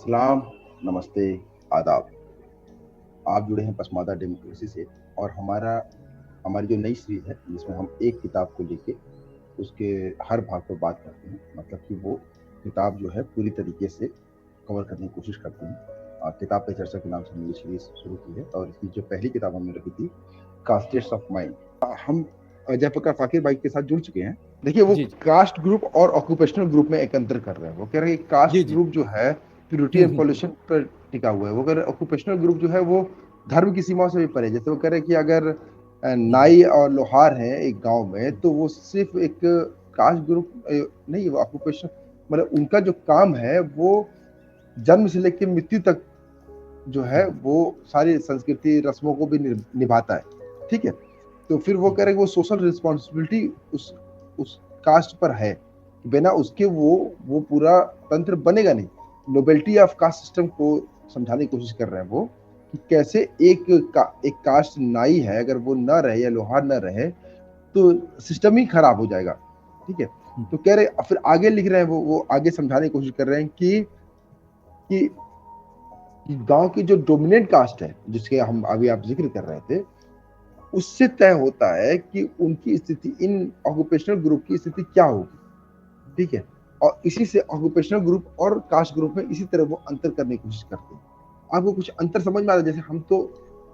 सलाम, नमस्ते, आदाब। आप जुड़े हैं पसमादा डेमोक्रेसी से और हमारी जो नई सीरीज़ है, जिसमें हम एक किताब को लेके उसके हर भाग पर बात करते हैं। मतलब कि वो किताब जो है पूरी तरीके से कवर करने की कोशिश करते हैं। किताब पे चर्चा के नाम से हमने ये सीरीज़ शुरू की है और इसकी जो पहली किताब हमने रखी थी, कास्टेड्स ऑफ माइंड। हम जयप्रकाश फाकिर भाई के साथ जुड़ चुके हैं। देखिए, वो जी, जी। कास्ट ग्रुप और ऑक्यूपेशनल ग्रुप में एक अंतर कर रहे हैं। वो कह रहे हैं कि जी, कास्ट जी। ग्रुप जो है purity hmm, and hmm, hmm. Pollution पर टिका हुआ है। वो कह रहे हैं ऑक्यूपेशनल ग्रुप जो है वो धर्म की सीमाओं से भी परे है। जैसे वो कह रहे हैं कि अगर हुँ, हुँ। नाई और लोहार है एक गांव में, तो वो सिर्फ एक कास्ट ग्रुप नहीं, वो ऑक्यूपेशन मतलब उनका जो काम है वो जन्म से लेकर मृत्यु तक जो है हुँ, वो सारी संस्कृति रस्मों को भी निभाता है। ठीक है, तो फिर वो हुँ, कह रहे हुँ। हैं कि वो सोशल रिस्पॉन्सिबिलिटी उस कास्ट पर है। बिना उसके वो पूरा तंत्र बनेगा नहीं। नोबेलिटी ऑफ कास्ट सिस्टम को समझाने की कोशिश कर रहे हैं वो, कि कैसे एक कास्ट नाई है, अगर वो ना रहे या लोहार ना रहे तो सिस्टम ही खराब हो जाएगा। ठीक है, हुँ, तो कह रहे फिर आगे लिख रहे हैं वो आगे समझाने की कोशिश कर रहे हैं कि गांव की जो डोमिनेंट कास्ट है, जिसके हम अभी आप जिक्र कर रहे थे, उससे तय होता है कि उनकी स्थिति इन ऑक्यूपेशनल ग्रुप की स्थिति क्या होगी। ठीक है, और इसी से ऑक्यूपेशनल ग्रुप और कास्ट ग्रुप में इसी तरह वो अंतर करने की कोशिश करते हैं। आपको कुछ अंतर समझ में आ रहा है? जैसे हम तो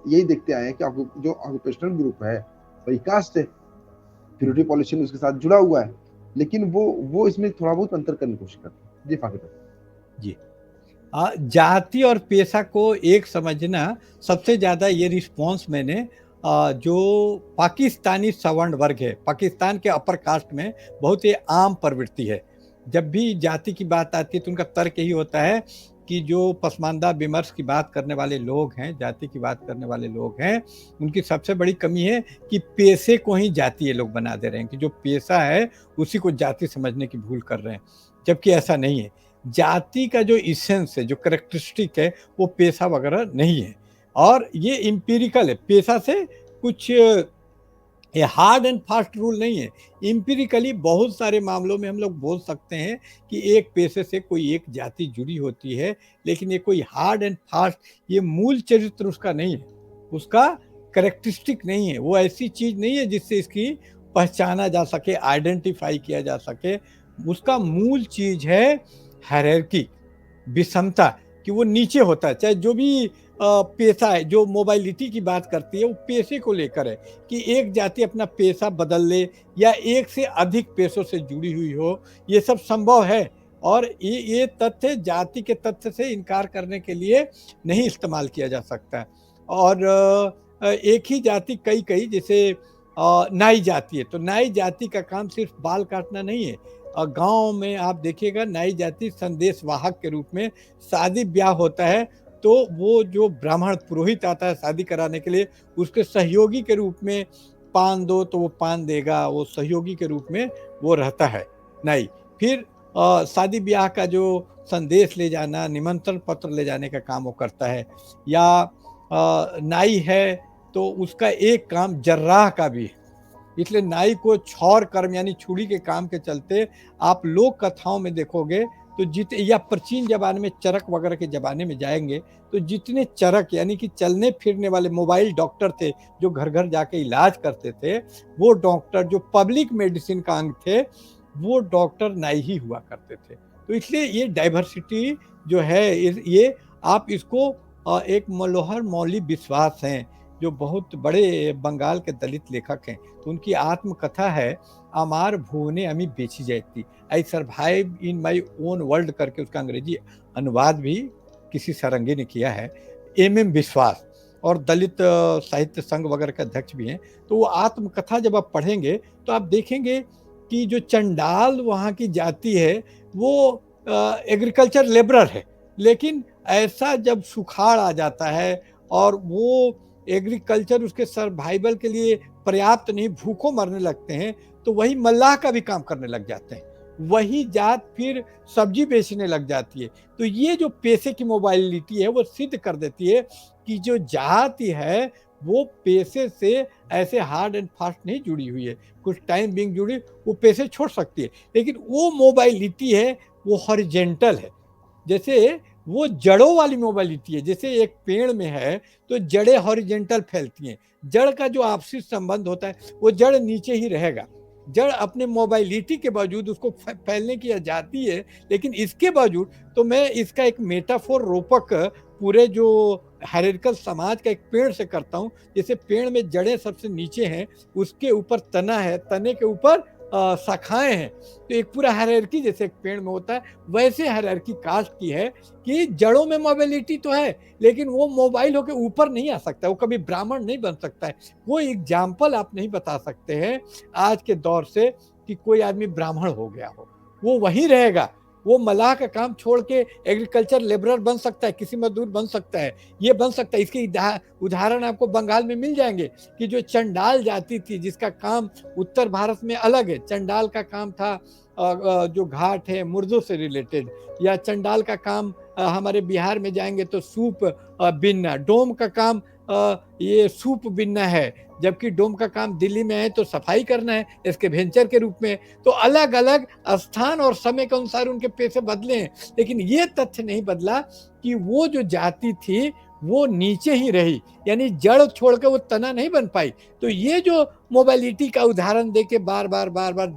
यही देखते आए हैं कि जो ऑक्यूपेशनल ग्रुप है वही कास्ट है, हुँ। प्योरिटी पॉल्यूशन उसके साथ जुड़ा हुआ है, लेकिन वो इसमें थोड़ा बहुत अंतर करने की कोशिश करते हैं। जी फाकिर भाई। जी। जाति और पेशा को एक समझना सबसे ज़्यादा ये रिस्पॉन्स मैंने जो पाकिस्तानी सवर्ण वर्ग है, पाकिस्तान के अपर कास्ट में बहुत ही आम प्रवृत्ति है। जब भी जाति की बात आती है तो उनका तर्क यही होता है कि जो पसमानदा विमर्श की बात करने वाले लोग हैं, जाति की बात करने वाले लोग हैं, उनकी सबसे बड़ी कमी है कि पेशे को ही जाति ये लोग बना दे रहे हैं, कि जो पेशा है उसी को जाति समझने की भूल कर रहे हैं, जबकि ऐसा नहीं है। जाति का जो इसेंस है, जो कैरेक्टरिस्टिक है, वो पेशा वगैरह नहीं है और ये एम्पिरिकल है। पेशा से कुछ ये हार्ड एंड फास्ट रूल नहीं है। एम्पिरिकली बहुत सारे मामलों में हम लोग बोल सकते हैं कि एक पेशे से कोई एक जाति जुड़ी होती है, लेकिन ये कोई हार्ड एंड फास्ट, ये मूल चरित्र उसका नहीं है, उसका कैरेक्टरिस्टिक नहीं है, वो ऐसी चीज नहीं है जिससे इसकी पहचाना जा सके, आइडेंटिफाई किया जा सके। उसका मूल चीज है हायरार्की, विषमता, कि वो नीचे होता है। चाहे जो भी पेशा है, जो मोबाइलिटी की बात करती है, वो पेशे को लेकर है कि एक जाति अपना पेशा बदल ले या एक से अधिक पेशों से जुड़ी हुई हो, ये सब संभव है। और ये तथ्य जाति के तथ्य से इनकार करने के लिए नहीं इस्तेमाल किया जा सकता। और एक ही जाति कई कई, जैसे नाई जाति है तो नाई जाति का काम सिर्फ बाल काटना नहीं है। गांव में आप देखिएगा नाई जाति संदेश वाहक के रूप में, शादी ब्याह होता है तो वो जो ब्राह्मण पुरोहित आता है शादी कराने के लिए, उसके सहयोगी के रूप में पान दो तो वो पान देगा, वो सहयोगी के रूप में वो रहता है नाई। फिर शादी ब्याह का जो संदेश ले जाना, निमंत्रण पत्र ले जाने का काम वो करता है। या नाई है तो उसका एक काम जर्राह का भी है, इसलिए नाई को छौर कर्म यानी छुरी के काम के चलते आप लोक कथाओं में देखोगे तो या प्राचीन जमाने में चरक वगैरह के जमाने में जाएंगे तो जितने चरक यानी कि चलने फिरने वाले मोबाइल डॉक्टर थे जो घर घर जाके इलाज करते थे, वो डॉक्टर जो पब्लिक मेडिसिन का अंग थे, वो डॉक्टर नाई ही हुआ करते थे। तो इसलिए ये डाइवर्सिटी जो है, ये आप इसको एक मनोहर मौली विश्वास हैं जो बहुत बड़े बंगाल के दलित लेखक हैं, तो उनकी आत्मकथा है अमार भुवने अमी बेची जाती, I survive in my own world करके उसका अंग्रेजी अनुवाद भी किसी सारंगी ने किया है। एम विश्वास और दलित साहित्य संघ वगैरह के अध्यक्ष भी हैं। तो वो आत्मकथा जब आप पढ़ेंगे तो आप देखेंगे कि जो चंडाल वहाँ की जाति है वो एग्रीकल्चर लेबरर है, लेकिन ऐसा जब सुखाड़ आ जाता है और वो एग्रीकल्चर उसके सर्वाइवल के लिए पर्याप्त नहीं, भूखों मरने लगते हैं, तो वही मल्लाह का भी काम करने लग जाते हैं, वही जात फिर सब्जी बेचने लग जाती है। तो ये जो पेशे की मोबाइलिटी है वो सिद्ध कर देती है कि जो जाति है वो पेशे से ऐसे हार्ड एंड फास्ट नहीं जुड़ी हुई है, कुछ टाइम बिंग जुड़ी, वो पेशे छोड़ सकती है, लेकिन वो मोबाइलिटी है वो हॉरिजेंटल है। जैसे वो जड़ों वाली मोबिलिटी है। जैसे एक पेड़ में है तो जड़ें हॉरिजेंटल फैलती हैं, जड़ का जो आपसी संबंध होता है वो जड़ नीचे ही रहेगा। जड़ अपने मोबाइलिटी के बावजूद उसको फैलने की आजादी है, लेकिन इसके बावजूद तो मैं इसका एक मेटाफोर रूपक पूरे जो हायरार्किकल समाज का एक पेड़ से करता हूँ। जैसे पेड़ में जड़ें सबसे नीचे हैं, उसके ऊपर तना है, तने के ऊपर शाखाएं हैं, तो एक पूरा हायरार्की जैसे एक पेड़ में होता है, वैसे हायरार्की कास्ट की है कि जड़ों में मोबिलिटी तो है, लेकिन वो मोबाइल होकर ऊपर नहीं आ सकता, वो कभी ब्राह्मण नहीं बन सकता है। कोई एग्जाम्पल आप नहीं बता सकते हैं आज के दौर से कि कोई आदमी ब्राह्मण हो गया हो, वो वहीं रहेगा। वो मलाह का काम छोड़ के एग्रीकल्चर लेबरर बन सकता है, किसी मजदूर बन सकता है, ये बन सकता है। इसके उदाहरण आपको बंगाल में मिल जाएंगे कि जो चंडाल जाति थी जिसका काम उत्तर भारत में अलग है। चंडाल का काम था जो घाट है मुर्दों से रिलेटेड, या चंडाल का काम हमारे बिहार में जाएंगे तो सूप बिनना, डोम का काम ये सूप बिनना है, जबकि डोम का काम दिल्ली में है तो सफाई करना है इसके वेंचर के रूप में। तो अलग अलग स्थान और समय के अनुसार उनके पैसे बदले हैं, लेकिन ये तथ्य नहीं बदला कि वो जो जाति थी वो नीचे ही रही, यानी जड़ छोड़कर वो तना नहीं बन पाई। तो ये जो मोबिलिटी का उदाहरण देके बार बार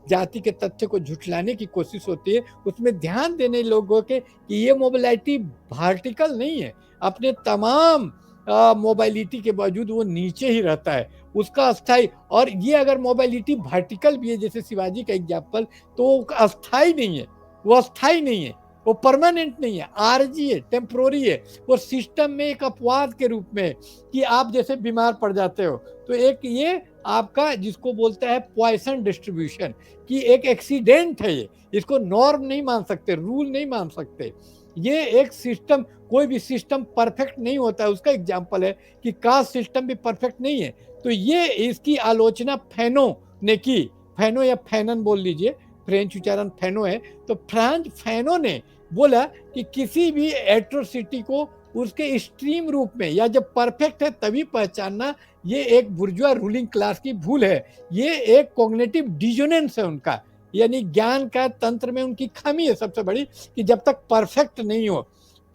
जाति के तथ्य को झुठलाने की कोशिश होती है, उसमें ध्यान देने लोगों के कि ये मोबिलिटी वर्टिकल नहीं है, अपने तमाम मोबिलिटी के बावजूद वो नीचे ही रहता है, उसका अस्थाई। और ये अगर मोबिलिटी वर्टिकल भी है जैसे शिवाजी का एग्जाम्पल, तो वो अस्थाई नहीं है, वो अस्थाई नहीं है, वो परमानेंट नहीं है, आरजी है, टेम्पोररी है। वो सिस्टम में एक अपवाद के रूप में कि आप जैसे बीमार पड़ जाते हो तो एक ये आपका जिसको बोलता है पॉइसन डिस्ट्रीब्यूशन, कि एक एक्सीडेंट है ये, इसको नॉर्म नहीं मान सकते, रूल नहीं मान सकते। ये एक सिस्टम, कोई भी सिस्टम परफेक्ट नहीं होता है। उसका एग्जाम्पल है कि कास्ट सिस्टम भी परफेक्ट नहीं है। तो ये इसकी आलोचना फैनो ने की, फैनो या फैनन बोल लीजिए, फ्रेंच उच्चारण फैनो है। तो फ्रांज फैनो ने बोला कि किसी भी एट्रोसिटी को उसके एक्सट्रीम रूप में या जब परफेक्ट है तभी पहचानना, ये एक बुर्जुआ रूलिंग क्लास की भूल है, ये एक कॉग्निटिव डिजोनेंस है उनका, यानी ज्ञान का तंत्र में उनकी खामी है सबसे बड़ी, कि जब तक परफेक्ट नहीं हो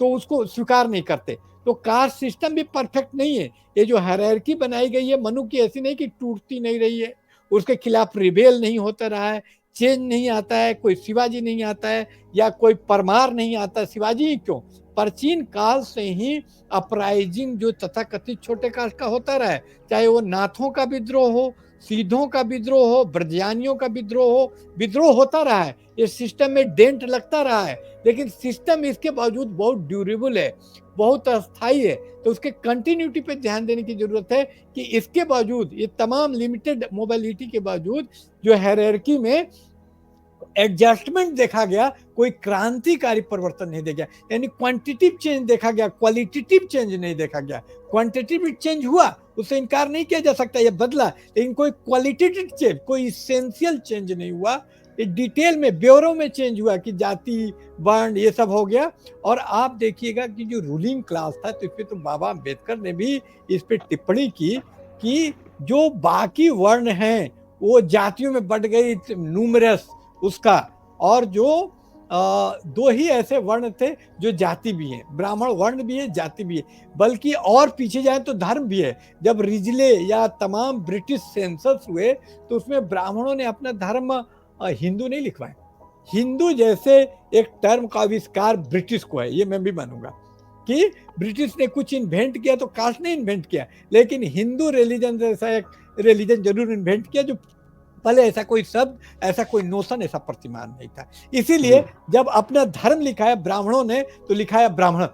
तो उसको स्वीकार नहीं करते। तो कास्ट सिस्टम भी परफेक्ट नहीं है। ये जो हायरार्की बनाई गई है मनु की, ऐसी नहीं कि टूटती नहीं रही है, उसके खिलाफ रिबेल नहीं होता रहा है, चेंज नहीं आता है, कोई शिवाजी नहीं आता है या कोई परमार नहीं आता। शिवाजी ही क्यों, प्राचीन काल से ही अपराइजिंग जो तथाकथित छोटे कास्ट का होता रहा है, चाहे वो नाथों का विद्रोह हो, सीधों का विद्रोह हो, ब्रजानियों का विद्रोह हो, विद्रोह होता रहा है। ये सिस्टम में डेंट लगता रहा है, लेकिन सिस्टम इसके बावजूद बहुत ड्यूरेबल है, बहुत अस्थायी है। तो उसके कंटिन्यूटी पे ध्यान देने की जरूरत है कि इसके बावजूद, ये तमाम लिमिटेड मोबिलिटी के बावजूद जो हायरार्की में एडजस्टमेंट देखा गया, कोई क्रांतिकारी परिवर्तन नहीं देखा गया, यानी क्वांटिटेटिव चेंज देखा गया, क्वालिटेटिव चेंज नहीं देखा गया। क्वांटिटेटिव चेंज हुआ, उससे इनकार नहीं किया जा सकता, ये बदला, लेकिन कोई क्वालिटेटिव चेंज, कोई इसेंशियल चेंज नहीं हुआ। डिटेल में, ब्योरों में चेंज हुआ कि जाति, वर्ण, ये सब हो गया। और आप देखिएगा कि जो रूलिंग क्लास था, तो इस पर तो बाबा अम्बेडकर ने भी इस पर टिप्पणी की कि जो बाकी वर्ण हैं वो जातियों में बढ़ गई, न्यूमरस उसका, और जो दो ही ऐसे वर्ण थे जो जाति भी है, ब्राह्मण वर्ण भी है, जाति भी है, बल्कि और पीछे जाए तो धर्म भी है। जब रिजले या तमाम ब्रिटिश सेंसस हुए तो उसमें ब्राह्मणों ने अपना धर्म हिंदू नहीं लिखवाया। हिंदू जैसे एक टर्म का आविष्कार ब्रिटिश को है, ये मैं भी मानूंगा कि ब्रिटिश ने कुछ इन्वेंट किया तो कास्ट ने इन्वेंट किया, लेकिन हिंदू रिलीजन जैसा एक रिलीजन जरूर इन्वेंट किया, जो पहले ऐसा कोई शब्द, ऐसा कोई नोशन, ऐसा प्रतिमान नहीं था। इसीलिए जब अपना धर्म लिखा है ब्राह्मणों ने तो लिखा है ब्राह्मण,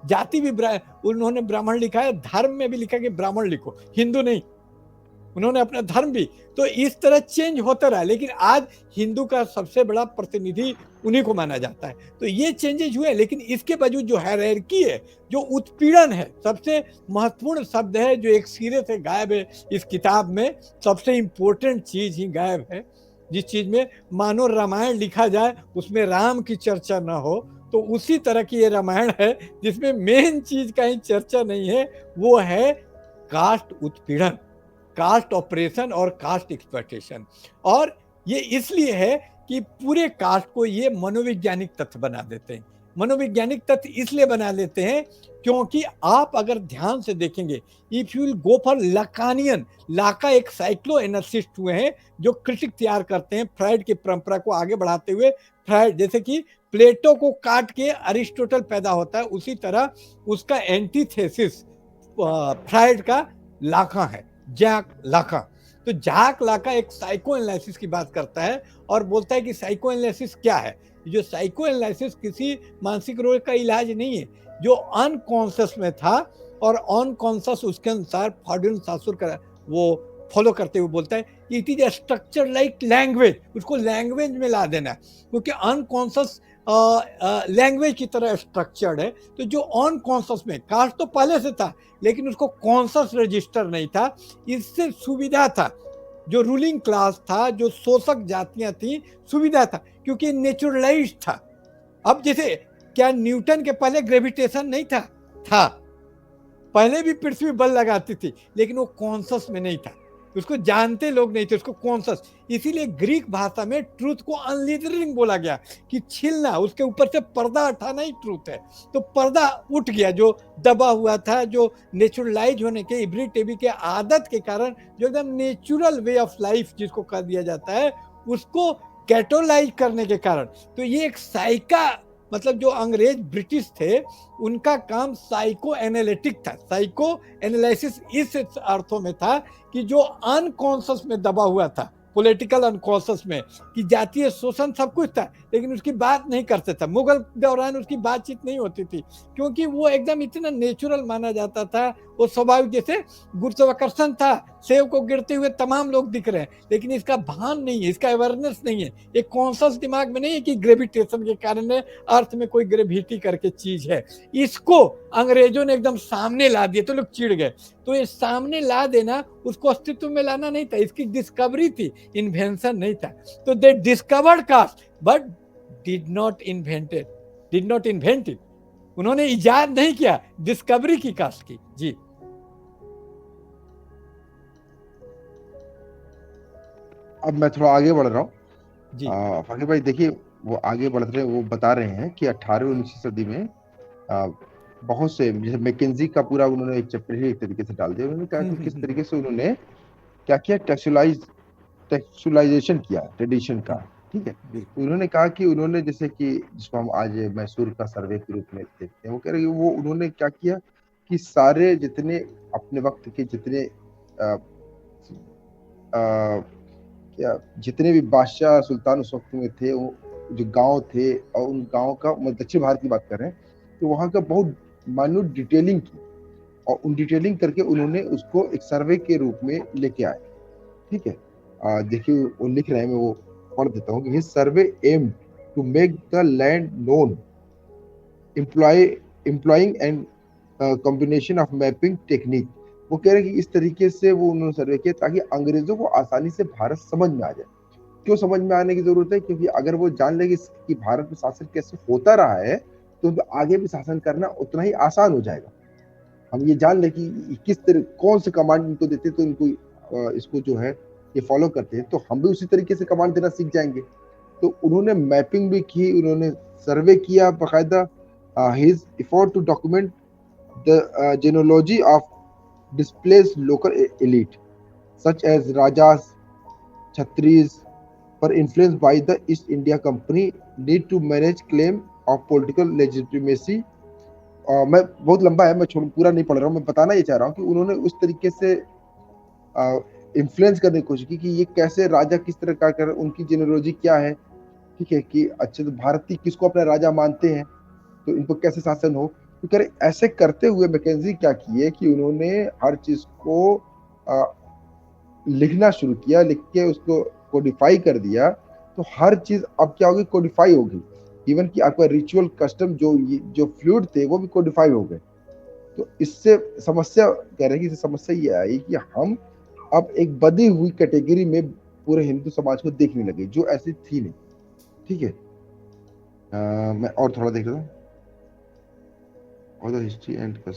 जाति भी उन्होंने ब्राह्मण लिखा है, धर्म में भी लिखा कि ब्राह्मण लिखो, हिंदू नहीं, उन्होंने अपना धर्म भी। तो इस तरह चेंज होता रहा, लेकिन आज हिंदू का सबसे बड़ा प्रतिनिधि उन्हीं को माना जाता है। तो ये चेंजेस हुए, लेकिन इसके बावजूद जो हायरार्की है, जो उत्पीड़न है, सबसे महत्वपूर्ण शब्द है जो एक सिरे से गायब है इस किताब में, सबसे इंपॉर्टेंट चीज ही गायब है। जिस चीज में मानो रामायण लिखा जाए उसमें राम की चर्चा ना हो, तो उसी तरह की ये रामायण है जिसमें मेन चीज का ही चर्चा नहीं है, वो है कास्ट उत्पीड़न, कास्ट ऑपरेशन और कास्ट एक्सप्लॉयटेशन। और ये इसलिए है कि पूरे कास्ट को ये मनोवैज्ञानिक तथ्य बना देते हैं। मनोवैज्ञानिक तथ्य इसलिए बना लेते हैं क्योंकि आप अगर ध्यान से देखेंगे, if you will go for Lacanian, Lacan एक साइक्लो एनालिस्ट हुए हैं जो क्रिटिक तैयार करते हैं फ्राइड की परंपरा को आगे बढ़ाते हुए। फ्राइड जैसे कि प्लेटो को काट के अरिस्टोटल पैदा होता है, उसी तरह उसका एंटीथेसिस फ्राइड का लाका है, जैक लाका। तो जैक लाका एक साइको एनालिसिस की बात करता है और बोलता है कि साइको एनालिसिस क्या है। जो साइको एनालिसिस किसी मानसिक रोग का इलाज नहीं है, जो अनकॉन्शियस में था और अनकॉन्शियस उसके अनुसार फॉर्ड्यून सासुर का वो फॉलो करते हुए बोलता है it is a structure like language, उसको लैंग्वेज में ला देना है क्योंकि अनकॉन्शियस लैंग्वेज की तरह स्ट्रक्चर्ड है। तो जो अनकॉन्शियस में, कास्ट तो पहले से था लेकिन उसको कॉन्शियस रजिस्टर नहीं था, इससे सुविधा था जो रूलिंग क्लास था, जो शोषक जातियां थी, सुविधा था क्योंकि नेचुरलाइज था। अब जैसे क्या न्यूटन के पहले ग्रेविटेशन नहीं था? था, पहले भी पृथ्वी बल लगाती थी लेकिन वो कॉन्शियस में नहीं था, उसको जानते लोग नहीं थे, उसको कॉन्शियस। इसीलिए ग्रीक भाषा में ट्रूथ को अनलीथरिंग बोला गया कि छीलना, उसके ऊपर से पर्दा हटाना ही ट्रूथ है। तो पर्दा उठ गया जो दबा हुआ था, जो नेचुरलाइज होने के, इब्री टेबी के आदत के कारण, जो एकदम नेचुरल वे ऑफ लाइफ जिसको कह दिया जाता है, उसको कैटोलाइज करने के कारण। तो ये एक साइका, मतलब जो अंग्रेज ब्रिटिश थे उनका काम साइको एनालिटिक था। साइको एनालिसिस इस अर्थों में था कि जो अनकॉन्शियस में दबा हुआ था, पॉलिटिकल अनकॉन्शियस में, कि जातीय शोषण सब कुछ था लेकिन उसकी बात नहीं करते था। मुगल दौरान उसकी बातचीत नहीं होती थी क्योंकि वो एकदम इतना नेचुरल माना जाता था, वो स्वाभाविक, जैसे गुरुत्वाकर्षण था, सेव को गिरते हुए तमाम लोग दिख रहे हैं लेकिन इसका भान नहीं है, इसका अवेयरनेस नहीं है, एक कॉन्शियस दिमाग में नहीं है कि ग्रेविटेशन के कारण अर्थ में कोई ग्रेविटी करके चीज है। इसको अंग्रेजों ने एकदम सामने ला दिया तो लोग चिढ़ गए। तो ये सामने ला देना, उसको अस्तित्व में लाना नहीं था, इसकी डिस्कवरी थी, इन्वेंशन नहीं था। तो they discovered caste but did not invent it. उन्होंने इजाद नहीं किया, डिस्कवरी की कास्ट की। जी अब मैं थोड़ा आगे बढ़ रहा हूँ जी। फकीर भाई, देखिए वो आगे बढ़ रहे हैं, वो बता रहे हैं कि 18वीं-19वीं सदी में बहुत से, जैसे मैकेंजी का पूरा उन्होंने एक चैप्टर ही एक तरीके से डाल दिया। उन्होंने कहा कि किस तरीके से उन्होंने क्या किया, टेक्सचुअलाइजेशन किया ट्रेडिशन का। ठीक है, उन्होंने कहा कि उन्होंने, जैसे कि जिसको हम आज मैसूर का सर्वे के रूप में देखते हैं, वो कह रहे हैं वो उन्होंने क्या किया कि सारे जितने अपने वक्त के जितने जितने भी बादशाह सुल्तान उस वक्त में थे, वो जो गांव थे, और उन गांव का, दक्षिण भारत की बात कर रहे हैं, तो वहाँ का बहुत माइन्यूट डिटेलिंग की, और उन डिटेलिंग करके उन्होंने उसको एक सर्वे के रूप में लेके आए। ठीक है, देखिए वो लिख रहे हैं, मैं वो पढ़ देता हूँ कि his survey aim to make the land known, employing and combination of mapping technique. वो कह रहे हैं कि इस तरीके से वो उन्होंने सर्वे किया ताकि अंग्रेजों को आसानी से भारत समझ में आ जाए। क्यों समझ में आने की जरूरत है? क्योंकि अगर वो जान लेंगे कि भारत में शासन कैसे होता रहा है तो आगे भी शासन करना उतना ही आसान हो जाएगा। हम ये जान ले कि किस तरह, कौन से कमांड इनको देते तो इनको इसको जो है ये फॉलो करते हैं, तो हम भी उसी तरीके से कमांड देना सीख जाएंगे। तो उन्होंने मैपिंग भी की, उन्होंने सर्वे किया बाकायदा। His effort to document the genealogy of displaced local elite such as Rajas, Chhatris were influenced by the East India Company need to manage claim of political legitimacy। मैं बहुत लंबा है, मैं पूरा नहीं पढ़ रहा हूँ, मैं बताना ये चाह रहा हूँ कि उन्होंने उस तरीके से इन्फ्लुएंस करने की कोशिश की कि ये कैसे राजा किस तरह का कर, उनकी जेनोलॉजी क्या है। ठीक है, कि अच्छे तो भारतीय किसको अपना राजा मानते हैं, तो इनको कैसे शासन हो। तो कह रहे ऐसे करते हुए मैकेंजी क्या किए कि उन्होंने हर चीज को लिखना शुरू किया, लिख के उसको कोडिफाई कर दिया। तो हर चीज अब क्या होगी, कोडिफाई होगी। इवन कि आपका रिचुअल कस्टम जो फ्लूइड थे वो भी कोडिफाई हो गए। तो इससे समस्या, कह रहे हैं कि समस्या ये आई कि हम अब एक बदी हुई कैटेगरी में पूरे हिंदू समाज को देखने लगे जो ऐसी थी नहीं। ठीक है, मैं और थोड़ा देख रहा हूँ, or the history and the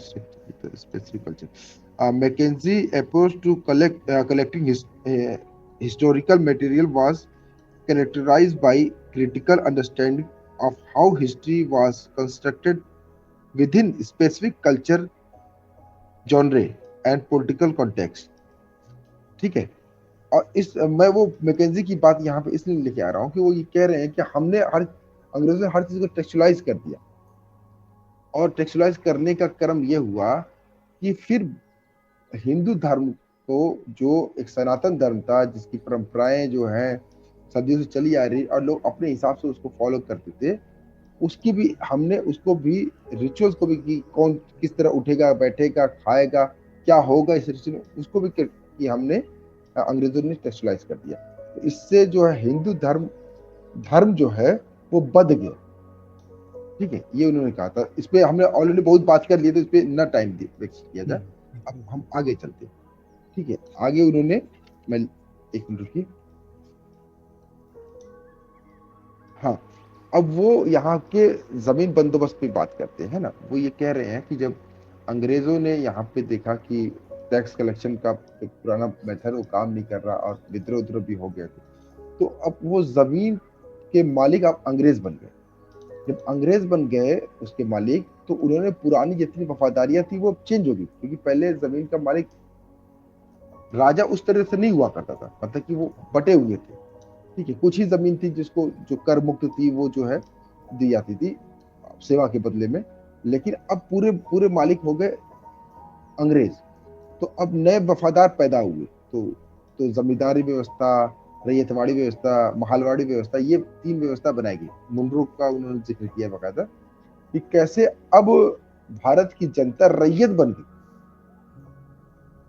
specific culture. Mackenzie's approach to collecting historical material was characterized by critical understanding of how history was constructed within specific culture, genre and political context. ठीक है। और इस मैं वो मैकेंजी की बात यहाँ पे इसलिए लेके आ रहा हूँ कि वो ये कह रहे हैं कि हमने हर अंग्रेजों ने हर चीज को टेक्सचुअलाइज कर दिया, और टेक्सचुअलाइज करने का क्रम ये हुआ कि फिर हिंदू धर्म को, जो एक सनातन धर्म था जिसकी परंपराएं जो है सदियों से चली आ रही और लोग अपने हिसाब से उसको फॉलो करते थे, उसकी भी हमने उसको भी रिचुअल्स को भी कि कौन किस तरह उठेगा बैठेगा खाएगा क्या होगा इस रिचुअल उसको भी कि हमने अंग्रेजों ने टेक्सचुअलाइज कर दिया। तो इससे जो है हिंदू धर्म धर्म जो है वो बद गया। ठीक है, ये उन्होंने कहा था। इस पे हमने ऑलरेडी बहुत बात कर ली, तो इस पे ना टाइम वेस्ट किया जाए, अब हम आगे चलते हैं। ठीक है, आगे उन्होंने, मैं एक मिनट रुकिए, हाँ, अब वो यहाँ के जमीन बंदोबस्त पे बात करते हैं ना। वो ये कह रहे हैं कि जब अंग्रेजों ने यहाँ पे देखा कि टैक्स कलेक्शन का एक पुराना मेथड वो काम नहीं कर रहा और विद्रोह उद्रोह भी हो गए थे, तो अब वो जमीन के मालिक अब अंग्रेज बन गए। जब अंग्रेज बन गए उसके मालिक, तो उन्होंने पुरानी जितनी वफादारियां थी वो चेंज हो गई, क्योंकि पहले जमीन का मालिक राजा उस तरह से नहीं हुआ करता था, मतलब कि वो बटे हुए थे। ठीक है, कुछ ही जमीन थी जिसको जो कर मुक्त थी वो जो है दी जाती थी सेवा के बदले में, लेकिन अब पूरे पूरे मालिक हो गए अंग्रेज। तो अब नए वफादार पैदा हुए, तो जमींदारी व्यवस्था, रैयतवाड़ी व्यवस्था, महलवाड़ी व्यवस्था, ये 3 व्यवस्था बनाई गई। मुनरो का उन्होंने जिक्र किया बकायदा कि कैसे अब भारत की जनता रैयत बन गई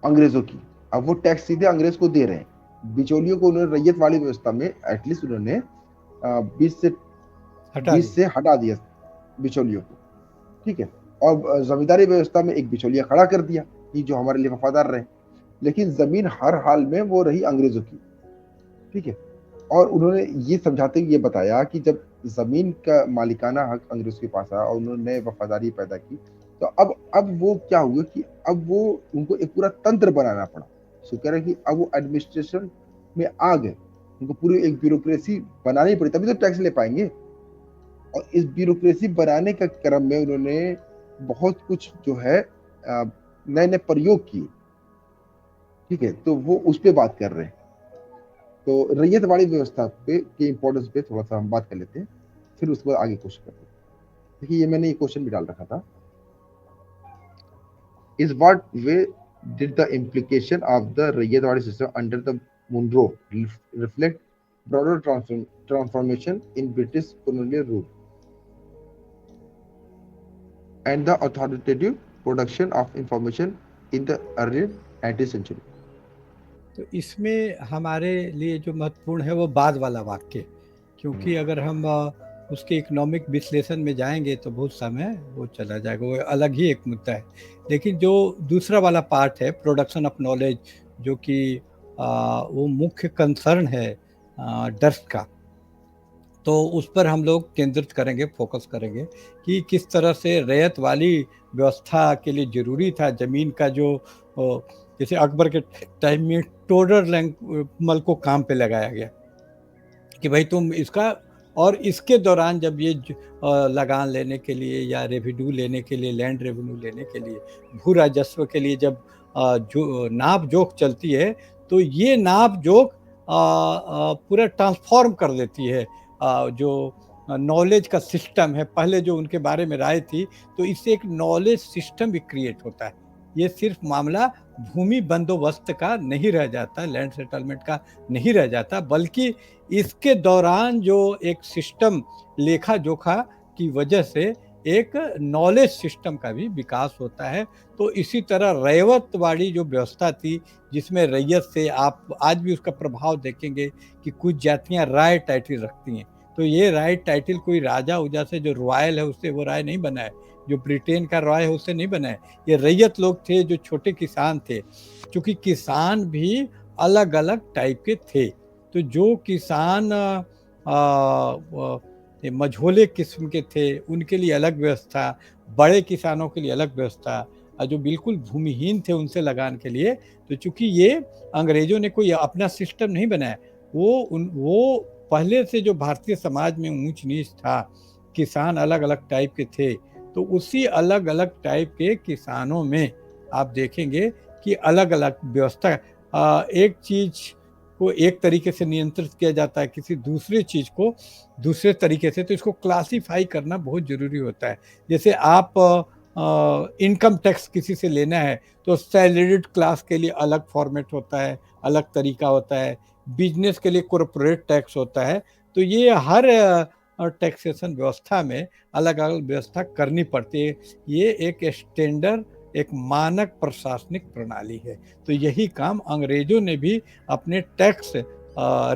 अंग्रेजों की। अब वो टैक्स सीधे अंग्रेज को दे रहे हैं। बिचौलियों को उन्होंने रैयत वाली व्यवस्था में एटलीस्ट उन्होंने 20 से हटा दिया बिचौलियों को। ठीक है, और जमींदारी व्यवस्था में एक बिचौलिया खड़ा कर दिया कि जो हमारे लिए वफादार रहे, लेकिन जमीन हर हाल में वो रही अंग्रेजों की। ठीक है, और उन्होंने ये समझाते हुए ये बताया कि जब जमीन का मालिकाना हक अंग्रेज के पास आया और उन्होंने नए वफादारी पैदा की, तो अब वो क्या हुआ कि अब वो उनको एक पूरा तंत्र बनाना पड़ा। सो कह रहे कि अब वो एडमिनिस्ट्रेशन में आ गए, उनको पूरी एक ब्यूरोक्रेसी बनानी पड़ी, तभी तो टैक्स ले पाएंगे। और इस ब्यूरोक्रेसी बनाने का क्रम में उन्होंने बहुत कुछ जो है नए नए प्रयोग किए। ठीक है, तो वो उस पर बात कर रहे हैं। तो रैयतवाड़ी व्यवस्था पे के इंपॉर्टेंस पे थोड़ा सा हम बात कर लेते हैं, फिर उसके बाद आगे क्वेश्चन करते हैं। देखिए, ये मैंने ये क्वेश्चन भी डाल रखा था, is what way did the implication of the Ryotwari system under the Munro reflect broader transformation in British colonial rule and the authoritative production of information in the early 19th century। तो इसमें हमारे लिए जो महत्वपूर्ण है वो बाद वाला वाक्य, क्योंकि अगर हम उसके इकोनॉमिक विश्लेषण में जाएंगे तो बहुत समय वो चला जाएगा, वो अलग ही एक मुद्दा है। लेकिन जो दूसरा वाला पार्ट है प्रोडक्शन ऑफ नॉलेज, जो कि वो मुख्य कंसर्न है डर्स्ट का, तो उस पर हम लोग केंद्रित करेंगे, फोकस करेंगे कि किस तरह से रैयत वाली व्यवस्था के लिए ज़रूरी था ज़मीन का, जो जैसे अकबर के टाइम में टोडर मल को काम पे लगाया गया कि भाई तुम इसका, और इसके दौरान जब ये लगान लेने के लिए या रेवेन्यू लेने के लिए, लैंड रेवेन्यू लेने के लिए, भू राजस्व के लिए जब जो नाप जोख चलती है, तो ये नाप जोख पूरा ट्रांसफॉर्म कर देती है जो नॉलेज का सिस्टम है। पहले जो उनके बारे में राय थी, तो इससे एक नॉलेज सिस्टम भी क्रिएट होता है। ये सिर्फ मामला भूमि बंदोबस्त का नहीं रह जाता, लैंड सेटलमेंट का नहीं रह जाता, बल्कि इसके दौरान जो एक सिस्टम लेखा जोखा की वजह से एक नॉलेज सिस्टम का भी विकास होता है। तो इसी तरह रैयतवाड़ी जो व्यवस्था थी, जिसमें रैयत से आप आज भी उसका प्रभाव देखेंगे कि कुछ जातियां राय टाइटल रखती हैं, तो ये राय टाइटल कोई राजा उजा से जो रॉयल है उससे वो राय नहीं बना है, जो ब्रिटेन का रॉय है उससे नहीं बना है। ये रैयत लोग थे, जो छोटे किसान थे, क्योंकि किसान भी अलग अलग टाइप के थे। तो जो किसान मझोले किस्म के थे उनके लिए अलग व्यवस्था, बड़े किसानों के लिए अलग व्यवस्था, और जो बिल्कुल भूमिहीन थे उनसे लगान के लिए। तो चूंकि ये अंग्रेजों ने कोई अपना सिस्टम नहीं बनाया, वो पहले से जो भारतीय समाज में ऊंच नीच था किसान अलग अलग टाइप के थे, तो उसी अलग अलग टाइप के किसानों में आप देखेंगे कि अलग अलग व्यवस्था, एक चीज को एक तरीके से नियंत्रित किया जाता है, किसी दूसरे चीज को दूसरे तरीके से, तो इसको क्लासिफाई करना बहुत जरूरी होता है। जैसे आप इनकम टैक्स किसी से लेना है तो सैलरीड क्लास के लिए अलग फॉर्मेट होता है, अलग तरीका होता है, बिजनेस के लिए कॉरपोरेट टैक्स होता है। तो ये हर टैक्सेशन व्यवस्था में अलग अलग व्यवस्था करनी पड़ती है। ये एक स्टैंडर्ड, एक मानक प्रशासनिक प्रणाली है। तो यही काम अंग्रेजों ने भी अपने टैक्स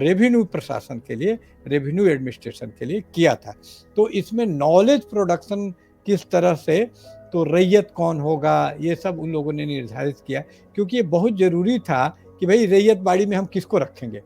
रेवेन्यू प्रशासन के लिए, रेवेन्यू एडमिनिस्ट्रेशन के लिए किया था। तो इसमें नॉलेज प्रोडक्शन किस तरह से, तो रैयत कौन होगा, ये सब उन लोगों ने निर्धारित किया, क्योंकि ये बहुत ज़रूरी था कि भाई रैयत बाड़ी में हम किसको रखेंगे।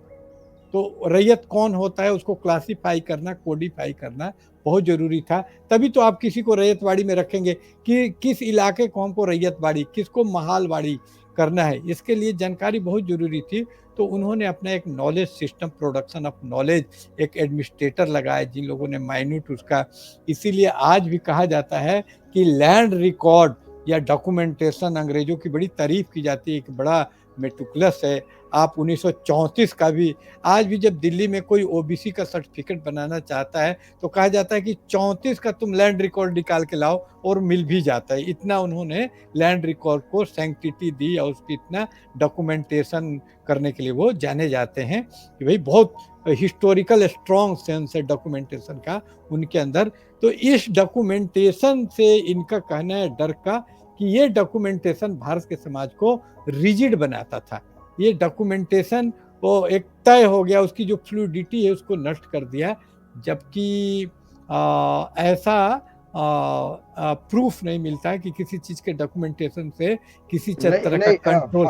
तो रैयत कौन होता है उसको क्लासीफाई करना, कोडिफाई करना बहुत ज़रूरी था। तभी तो आप किसी को रैयतबाड़ी में रखेंगे कि किस इलाके को हमको रैयतबाड़ी, किसको महालबाड़ी करना है, इसके लिए जानकारी बहुत ज़रूरी थी। तो उन्होंने अपना एक knowledge system, production of knowledge, एक एडमिनिस्ट्रेटर लगाया जिन लोगों ने माइन्यूट उसका, इसीलिए आज भी कहा जाता है कि लैंड रिकॉर्ड या डॉक्यूमेंटेशन अंग्रेजों की बड़ी तारीफ की जाती है कि बड़ा मेटिकुलस है। आप 1934 का भी, आज भी जब दिल्ली में कोई ओबीसी का सर्टिफिकेट बनाना चाहता है तो कहा जाता है कि 34 का तुम लैंड रिकॉर्ड निकाल के लाओ, और मिल भी जाता है। इतना उन्होंने लैंड रिकॉर्ड को सैंक्टिटी दी और उसकी इतना डॉक्यूमेंटेशन करने के लिए वो जाने जाते हैं कि भाई बहुत हिस्टोरिकल स्ट्रॉन्ग सेंस है डॉक्यूमेंटेशन का उनके अंदर। तो इस डॉक्यूमेंटेशन से इनका कहना है डर का कि ये डॉक्यूमेंटेशन भारत के समाज को रिजिड बनाता था। ये डॉक्यूमेंटेशन वो एक तय हो गया, उसकी जो फ्लूइडिटी है उसको नष्ट कर दिया, जबकि ऐसा प्रूफ नहीं मिलता है कि किसी चीज के डॉक्यूमेंटेशन से किसी तरह का कंट्रोल।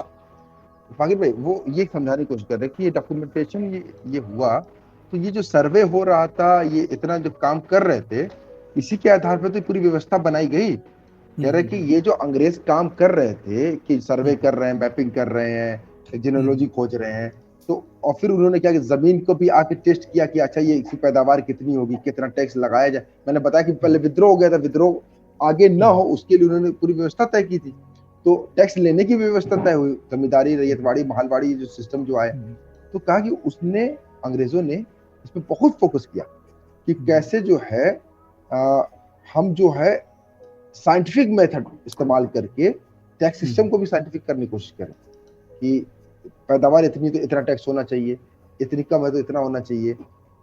फाकिर भाई वो ये समझाने की कोशिश कर रहे हैं कि ये डॉक्यूमेंटेशन ये हुआ, तो ये जो सर्वे हो रहा था, ये इतना जो काम कर रहे थे, इसी के आधार पर तो पूरी व्यवस्था बनाई गई। कह रहे कि ये जो अंग्रेज काम कर रहे थे कि सर्वे कर रहे हैं, मैपिंग कर रहे हैं, जीनोलॉजी खोज रहे हैं, तो और फिर उन्होंने क्या कि जमीन को भी आके टेस्ट किया कि अच्छा ये इसकी पैदावार कितनी होगी, कितना टैक्स लगाया जाए। मैंने बताया कि पहले विद्रोह हो गया था, विद्रोह आगे ना हो उसके लिए उन्होंने पूरी व्यवस्था तय की थी। तो टैक्स लेने की व्यवस्था तय हुई, जमींदारी, रैयतवाड़ी, महालवाड़ी जो सिस्टम जो आए, तो कहा कि उसने, अंग्रेजों ने इस पर बहुत फोकस किया कि कैसे जो है हम जो है साइंटिफिक मेथड इस्तेमाल करके टैक्स सिस्टम को भी साइंटिफिक करने की कोशिश करें कि पैदावार इतनी तो इतना टैक्स होना चाहिए, इतनी कम है तो इतना होना चाहिए।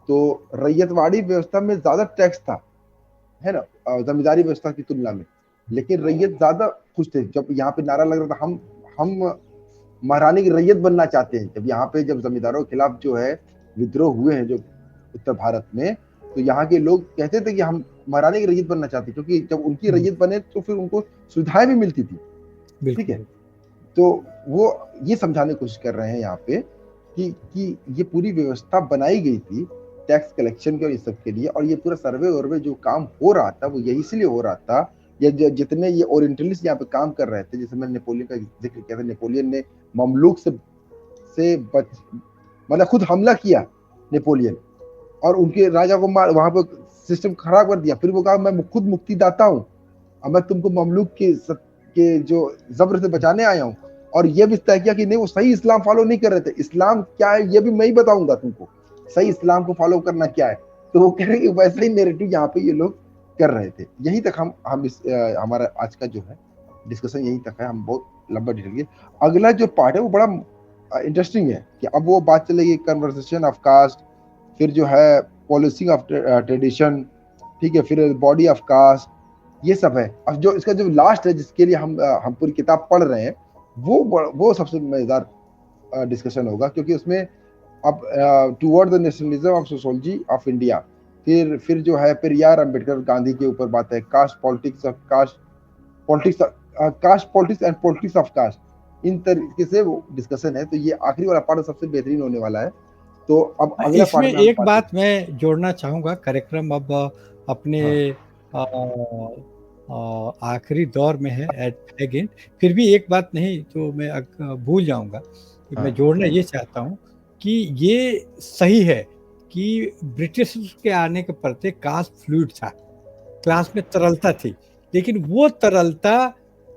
तो रैयतवाड़ी व्यवस्था में ज्यादा टैक्स था, है ना, जमींदारी व्यवस्था की तुलना में, लेकिन रैयत ज्यादा खुश थे। जब यहाँ पे नारा लग रहा था हम महारानी की रैयत बनना चाहते हैं, जब यहाँ पे जब जमींदारों के खिलाफ जो है विद्रोह हुए हैं जो उत्तर भारत में, तो यहाँ के लोग कहते थे कि हम महारानी की रैयत बनना चाहते, क्योंकि जब उनकी रैयत बने तो फिर उनको सुविधाएं भी मिलती थी। ठीक है, तो वो ये समझाने की कोशिश कर रहे हैं यहाँ पे कि ये पूरी व्यवस्था बनाई गई थी टैक्स कलेक्शन के और इस सब के लिए, और ये पूरा सर्वे वर्वे जो काम हो रहा था वो यही इसलिए हो रहा था, या जितने ये ओरिएंटलिस्ट यहाँ पे काम कर रहे थे, जैसे मैंने नेपोलियन का जिक्र किया था, नेपोलियन ने ममलूक से मतलब खुद हमला किया नेपोलियन, और उनके राजा को मार, वहां पर सिस्टम खराब कर दिया। फिर वो कहा मैं खुद मुक्तिदाता हूँ, अब मैं तुमको ममलूक के जो जबर से बचाने आया हूँ। और ये भी तय किया कि नहीं, वो सही इस्लाम फॉलो नहीं कर रहे थे, इस्लाम क्या है ये भी मैं ही बताऊंगा तुमको, सही इस्लाम को फॉलो करना क्या है। तो वो कह रहे हैं वैसे ही नैरेटिव यहाँ पे ये लोग कर रहे थे। यहीं तक हम इस हमारा आज का जो है डिस्कशन यहीं तक है, हम बहुत लंबा डिटेल गए। अगला जो पार्ट है वो बड़ा इंटरेस्टिंग है कि अब वो बात चलेगी कन्वर्सेशन ऑफ कास्ट, फिर जो है पॉलिसिंग ऑफ ट्रेडिशन, ठीक है, फिर बॉडी ऑफ कास्ट, ये सब है। अब जो इसका जो लास्ट है जिसके लिए हम पूरी किताब पढ़ रहे हैं, वो सबसे मजेदार डिस्कशन होगा, क्योंकि उसमें अब toward the nationalism of sociology of India, फिर जो है पेरियार, अंबेडकर, गांधी के ऊपर बात है, caste politics and politics of caste, इन तरीके से वो डिस्कशन है। तो ये आखिरी वाला पार्ट सबसे बेहतरीन होने वाला है। तो अब अगला इसमें एक बात मैं जोड़ना चाहूंगा, कार्यक्रम अब अपने आखिरी दौर में है अगेन, फिर भी एक बात नहीं तो मैं भूल जाऊंगा कि मैं जोड़ना ये चाहता हूँ कि ये सही है कि ब्रिटिश के आने के प्रति कास्ट फ्लूइड था, क्लास में तरलता थी, लेकिन वो तरलता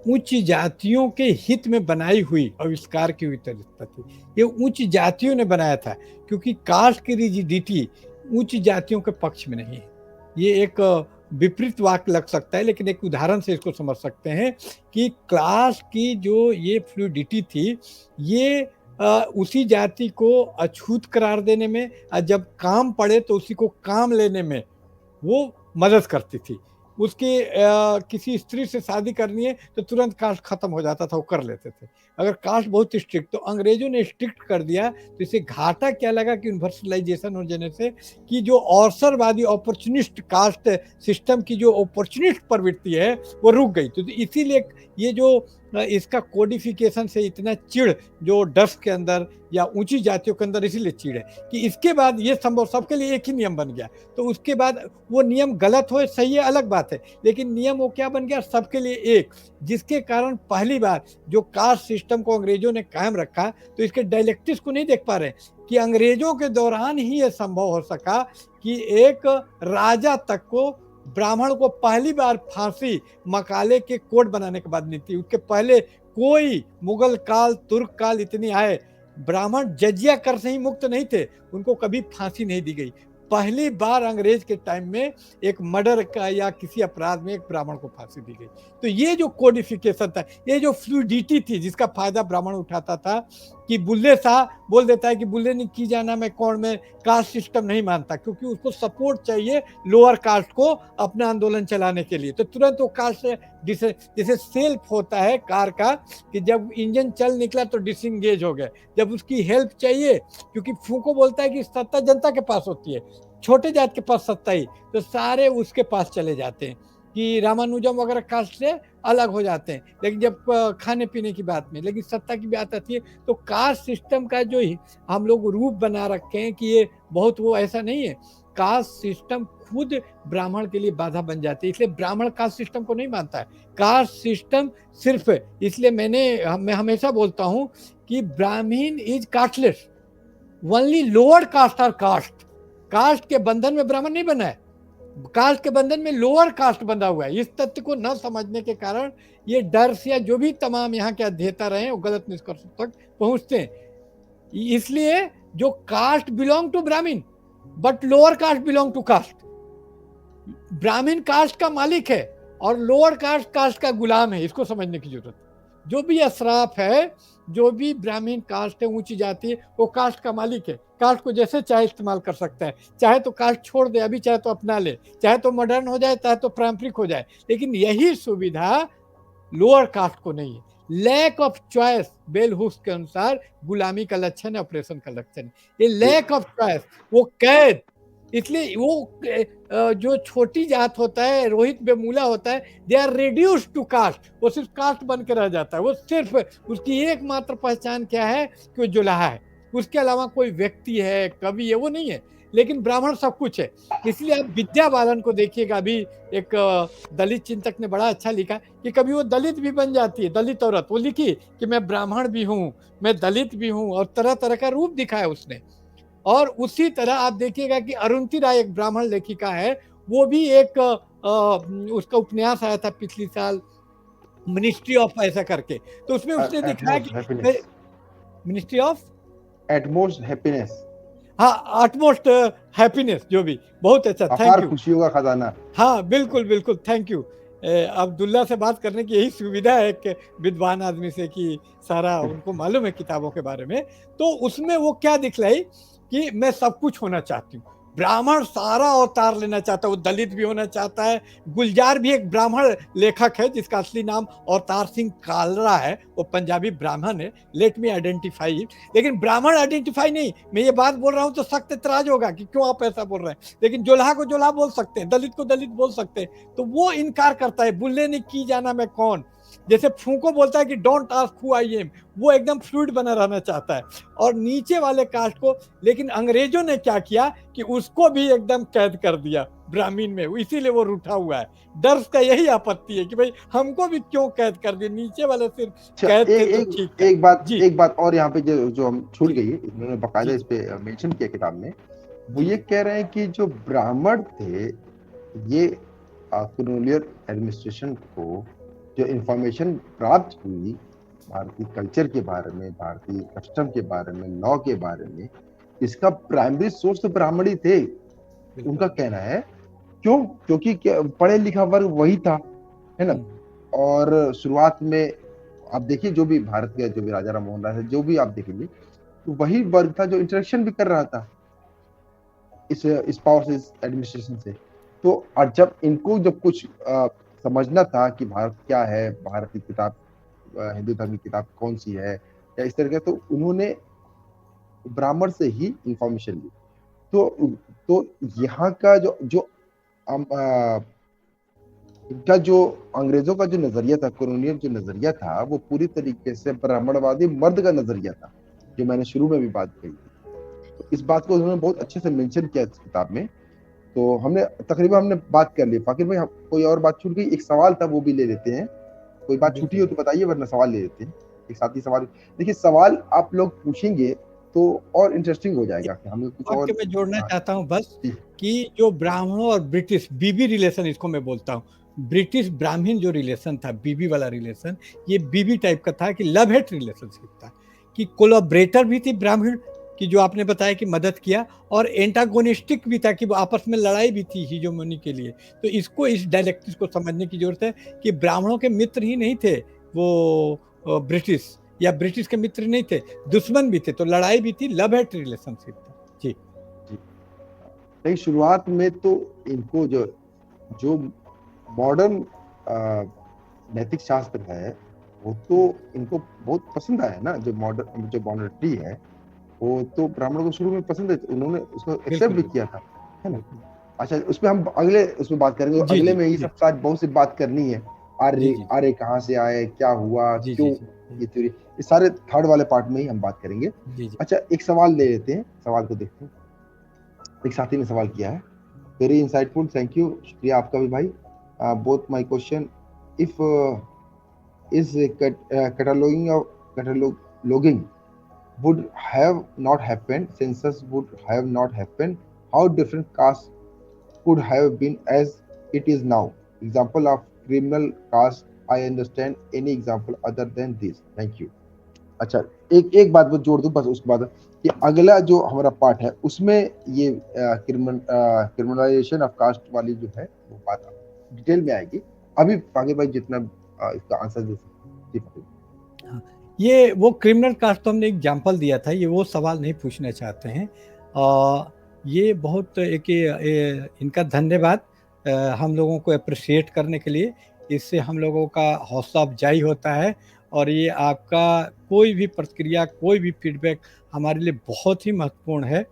उच्च जातियों के हित में बनाई हुई आविष्कार की हुई तरलता थी। ये उच्च जातियों ने बनाया था, क्योंकि कास्ट की रिजिडिटी उच्च जातियों के पक्ष में नहीं है। ये एक विपरीत वाक्य लग सकता है, लेकिन एक उदाहरण से इसको समझ सकते हैं कि क्लास की जो ये फ्लूइडिटी थी, ये उसी जाति को अछूत करार देने में, जब काम पड़े तो उसी को काम लेने में वो मदद करती थी। उसके किसी स्त्री से शादी करनी है तो तुरंत कास्ट खत्म हो जाता था, वो कर लेते थे। अगर कास्ट बहुत स्ट्रिक्ट, तो अंग्रेजों ने स्ट्रिक्ट कर दिया, तो इसे घाटा क्या लगा कि यूनिवर्सलाइजेशन हो जाने से कि जो अवसरवादी अपॉर्चुनिस्ट कास्ट सिस्टम की जो अपॉर्चुनिस्ट प्रवृत्ति है वो रुक गई। तो इसीलिए ये जो इसका कोडिफिकेशन से इतना चिढ़ जो डस के अंदर या ऊंची जातियों के अंदर इसीलिए चिढ़ है कि इसके बाद ये संभव सबके लिए एक ही नियम बन गया। तो उसके बाद वो नियम गलत हो सही है अलग बात है, लेकिन नियम वो क्या बन गया, सबके लिए एक, जिसके कारण पहली बार जो कास्ट सिस्टम को अंग्रेजों ने कायम रखा, तो इसके डायलेक्टिक्स को नहीं देख पा रहे कि अंग्रेजों के दौरान ही ये संभव हो सका कि एक राजा तक को, ब्राह्मण को पहली बार फांसी मकाले के कोड बनाने के बाद नहीं थी। उसके पहले कोई मुगल काल, तुर्क काल इतनी आए, ब्राह्मण जजिया कर से ही मुक्त नहीं थे, उनको कभी फांसी नहीं दी गई। पहली बार अंग्रेज के टाइम में एक मर्डर का या किसी अपराध में एक ब्राह्मण को फांसी दी गई। तो ये जो कोडिफिकेशन था, ये जो फ्लूइडिटी थी, जिसका फायदा ब्राह्मण उठाता था कि बुल्ले शाह बोल देता है कि बुल्ले ने की जाना मैं कौन, में कास्ट सिस्टम नहीं मानता, क्योंकि उसको सपोर्ट चाहिए लोअर कास्ट को अपना आंदोलन चलाने के लिए। तो तुरंत वो कास्ट से, जैसे सेल्फ होता है कार का, कि जब इंजन चल निकला तो डिसंगेज हो गए, जब उसकी हेल्प चाहिए, क्योंकि फूको बोलता है कि सत्ता जनता के पास होती है, छोटे जात के पास सत्ता ही, तो सारे उसके पास चले जाते हैं कि रामानुजम वगैरह कास्ट से अलग हो जाते हैं। लेकिन जब खाने पीने की बात में, लेकिन सत्ता की बात आती है, तो कास्ट सिस्टम का जो हम लोग रूप बना रखे हैं कि ये बहुत वो, ऐसा नहीं है। कास्ट सिस्टम खुद ब्राह्मण के लिए बाधा बन जाती है, इसलिए ब्राह्मण कास्ट सिस्टम को नहीं मानता है। कास्ट सिस्टम सिर्फ, इसलिए मैं हमेशा बोलता हूं कि Brahmin is casteless, only lower caste are caste. Caste के बंधन में ब्राह्मण नहीं बना है, कास्ट के बंधन में लोअर कास्ट बंधा हुआ है। इस तथ्य को न समझने के कारण ये डर से, या जो भी तमाम यहाँ के अध्येता रहे वो गलत निष्कर्ष तक पहुंचते हैं। इसलिए जो caste belong to Brahmin, but lower caste belong to caste. Brahmin caste का मालिक है और लोअर कास्ट कास्ट का गुलाम है, इसको समझने की जरूरत है। जो भी अशराफ है, जो भी ब्राह्मण कास्ट है, ऊंची जाति है, वो कास्ट का मालिक है, कास्ट को जैसे चाहे इस्तेमाल कर सकता है, चाहे तो कास्ट छोड़ दे अभी, चाहे तो अपना ले, चाहे तो मॉडर्न हो जाए, चाहे तो पारंपरिक हो जाए, लेकिन यही सुविधा लोअर कास्ट को नहीं है। Lack of choice bell hooks के अनुसार गुलामी का लक्षण है, ऑपरेशन का लक्षण है। ये लैक ऑफ चॉइस, वो कैद, इसलिए वो जो छोटी जात होता है, रोहित बेमूला होता है, they are reduce to caste, वो सिर्फ कास्ट बन के रह जाता है। वो सिर्फ, उसकी एकमात्र पहचान क्या है कि वो जुलाहा है, उसके अलावा कोई व्यक्ति है, कवि है, वो नहीं है। लेकिन ब्राह्मण सब कुछ है। इसलिए आप विद्या बालन को देखिएगा, अभी एक दलित चिंतक ने बड़ा अच्छा लिखा कि कभी वो दलित भी बन जाती है, दलित औरत, वो लिखी कि मैं ब्राह्मण भी हूँ, मैं दलित भी हूँ, और तरह तरह का रूप दिखाया उसने। और उसी तरह आप देखिएगा कि अरुंधति राय एक ब्राह्मण लेखिका है, वो भी एक उसका उपन्यास आया था पिछली साल, मिनिस्ट्री ऑफ ऐसा करके, तो उसमें उसने दिखाया कि मिनिस्ट्री ऑफ एटमोस्ट हैप्पीनेस, हाँ अटमोस्ट हैप्पीनेस, जो भी, बहुत अच्छा, थैंक यू, खुशियों का खजाना। हाँ बिल्कुल बिल्कुल, थैंक यू। अब्दुल्ला से बात करने की यही सुविधा है एक विद्वान आदमी से कि सारा उनको मालूम है किताबों के बारे में। तो उसमें वो क्या दिखलाई कि मैं सब कुछ होना चाहती हूँ, ब्राह्मण सारा अवतार लेना चाहता है, वो दलित भी होना चाहता है। गुलजार भी एक ब्राह्मण लेखक है जिसका असली नाम अवतार सिंह कालरा है, वो पंजाबी ब्राह्मण है, लेट मी आइडेंटिफाई इट। लेकिन ब्राह्मण आइडेंटिफाई नहीं, मैं ये बात बोल रहा हूँ तो सख्त एतराज होगा कि क्यों आप ऐसा बोल रहे हैं, लेकिन जोल्हा को जोल्हा बोल सकते हैं, दलित को दलित बोल सकते हैं। तो वो इनकार करता है, बुल्ले ने की जाना मैं कौन, जैसे फूको बोलता है कि don't ask who I am, वो एकदम फ्लूइड बना रहना चाहता है। और नीचे वाले कास्ट को, लेकिन अंग्रेजों ने क्या किया कि उसको भी एकदम कैद कर दिया ब्राह्मण में, इसीलिए वो रूठा हुआ है। डर का यही आपत्ति है कि भाई हमको भी क्यों कैद कर दिया, नीचे वाले सिर्फ कैद थे तो ठीक है। एक बात और यहाँ पे जो हम छूट गई है, इन्होंने बकायदा इस पे मेंशन किया किताब में, वो ये कह रहे हैं कि जो ब्राह्मण थे, ये कॉलोनियल एडमिनिस्ट्रेशन को जो इंफॉर्मेशन प्राप्त हुई भारतीय कल्चर के बारे में, भारतीय कस्टम के बारे में, लॉ के बारे में, इसका प्राइमरी सोर्स तो ब्राह्मण ही थे, उनका कहना है। क्यों? क्योंकि पढ़े लिखा वर्ग वही था, है ना। और शुरुआत में आप देखिए, जो भी भारत के जो भी राजा राम मोहन राय है, जो भी आप देखेंगे, तो वही वर्ग था जो इंटरेक्शन भी कर रहा था इस पावर से, इस एडमिनिस्ट्रेशन से। तो और जब इनको जब कुछ समझना था कि भारत क्या है, भारत की किताब, हिंदू धर्म की किताब कौन सी है, या इस तरह का, तो उन्होंने ब्राह्मण से ही इंफॉर्मेशन ली। तो यहाँ का जो जो इनका जो अंग्रेजों का जो नजरिया था, कॉलोनियल जो नजरिया था, वो पूरी तरीके से ब्राह्मणवादी मर्द का नजरिया था, जो मैंने शुरू में भी बात कही थी। तो इस बात को उन्होंने बहुत अच्छे से मेंशन किया इस किताब में। तो हमने बात कर ली। फाकिर भाई, कोई और बात छूट गई? एक सवाल था, वो भी ले लेते हैं। कोई बात छूटी हो तो बताइए, वरना सवाल ले लेते हैं एक साथ ही। सवाल देखिए, सवाल आप लोग पूछेंगे तो और इंटरेस्टिंग हो जाएगा कि हमें कुछ और। मैं जोड़ना चाहता हूँ बस कि जो ब्राह्मणों और ब्रिटिश बीबी रिलेशन, इसको मैं बोलता हूँ, ब्रिटिश ब्राह्मण जो रिलेशन था, बीबी वाला रिलेशन, ये बीबी टाइप का था कि लव हेट रिलेशनशिप था, कि कोलैबोरेटर भी थी ब्राह्मण की, जो आपने बताया कि मदद किया, और एंटागोनिस्टिक भी था कि वो आपस में लड़ाई भी थी हीजोमनी के लिए। तो इसको, इस डायलेक्टिक्स को समझने की जरूरत है कि ब्राह्मणों के मित्र ही नहीं थे वो ब्रिटिश, या ब्रिटिश के मित्र नहीं थे, दुश्मन भी थे, तो लड़ाई भी थी, लव हेट रिलेशनशिप था। जी नहीं, शुरुआत में तो इनको जो मॉडर्न नैतिक शास्त्र है, वो तो इनको बहुत पसंद आया ना। जो मॉडर्निटी है, वो तो ब्राह्मणों को शुरू में पसंद है, उन्होंने उसको एक्सेप्ट भी किया था, है ना। अच्छा, उसमें हम अगले उसमें बात करेंगे। अगले में ये सब शायद बहुत सी बात करनी है। आर्य कहाँ से आए, क्या हुआ, क्यों, ये थ्योरी, ये सारे थर्ड वाले पार्ट में ही हम बात करेंगे। अच्छा, एक सवाल ले लेते हैं, सवाल को देखते हैं। एक साथी ने सवाल किया है, वेरी इंसाइटफुल, थैंक यू, शुक्रिया आपका भी भाई। Both my question, if is cataloging would have not happened, census would have not happened, how different castes could have been as it is now? Example of criminal caste, I understand, any example other than this? Thank you. अच्छा, एक बात बस जोड़ दूं, बस उसके बाद कि अगला जो हमारा पार्ट है, उसमें ये क्रिमिनलाइजेशन ऑफ कास्ट वाली जो है, वो बात डिटेल में आएगी। अभी आगे भाई जितना इसका आंसर दे सकते। ये वो क्रिमिनल कास्ट तो हमने एग्जाम्पल दिया था, ये वो सवाल नहीं पूछना चाहते हैं। ये बहुत इनका धन्यवाद, हम लोगों को अप्रिशिएट करने के लिए, इससे हम लोगों का हौसला अफजाई होता है, और ये आपका कोई भी प्रतिक्रिया, कोई भी फीडबैक हमारे लिए बहुत ही महत्वपूर्ण है,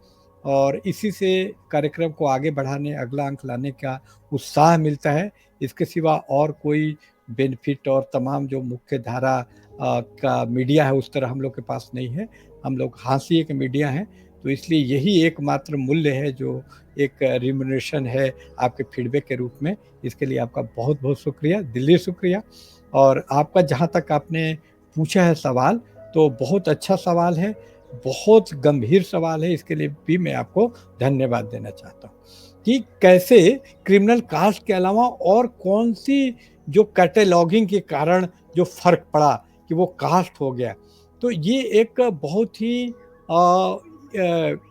और इसी से कार्यक्रम को आगे बढ़ाने, अगला अंक लाने का उत्साह मिलता है। इसके सिवा और कोई बेनिफिट और तमाम जो मुख्य धारा का मीडिया है, उस तरह हम लोग के पास नहीं है। हम लोग हाशिए के मीडिया हैं, तो इसलिए यही एकमात्र मूल्य है जो एक रिम्यूनरेशन है आपके फीडबैक के रूप में। इसके लिए आपका बहुत बहुत शुक्रिया, दिली शुक्रिया। और आपका जहाँ तक आपने पूछा है सवाल, तो बहुत अच्छा सवाल है, बहुत गंभीर सवाल है। इसके लिए भी मैं आपको धन्यवाद देना चाहता हूँ कि कैसे क्रिमिनल कास्ट के अलावा और कौन सी जो कैटेलॉगिंग के कारण जो फर्क पड़ा कि वो कास्ट हो गया। तो ये एक बहुत ही